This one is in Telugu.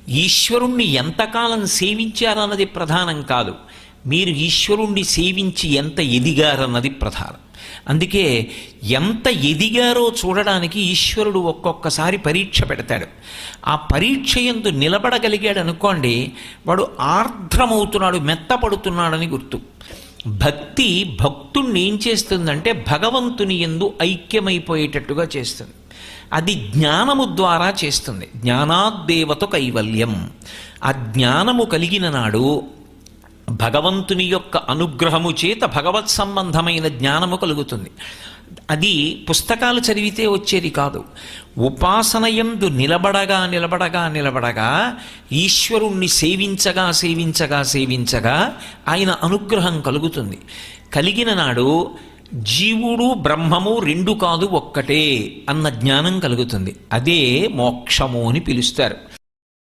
ఈశ్వరుణ్ణి ఎంతకాలం సేవించారన్నది ప్రధానం కాదు, మీరు ఈశ్వరుణ్ణి సేవించి ఎంత ఎదిగారన్నది ప్రధానం. అందుకే ఎంత ఎదిగారో చూడడానికి ఈశ్వరుడు ఒక్కొక్కసారి పరీక్ష పెడతాడు. ఆ పరీక్ష యందు నిలబడగలిగాడు అనుకోండి, వాడు ఆర్ద్రమవుతున్నాడు, మెత్తపడుతున్నాడని గుర్తు. భక్తి భక్తుణ్ణి ఏం చేస్తుందంటే భగవంతుని యందు ఐక్యమైపోయేటట్టుగా చేస్తుంది. అది జ్ఞానము ద్వారా చేస్తుంది. జ్ఞానాద్దేవత కైవల్యం. ఆ జ్ఞానము కలిగిన నాడు భగవంతుని యొక్క అనుగ్రహము చేత భగవత్ సంబంధమైన జ్ఞానము కలుగుతుంది. అది పుస్తకాలు చదివితే వచ్చేది కాదు. ఉపాసనయందు నిలబడగా నిలబడగా నిలబడగా ఈశ్వరుణ్ణి సేవించగా సేవించగా సేవించగా ఆయన అనుగ్రహం కలుగుతుంది. కలిగిన నాడు జీవుడు బ్రహ్మము రెండు కాదు ఒక్కటే అన్న జ్ఞానం కలుగుతుంది. అదే మోక్షము అని పిలుస్తారు.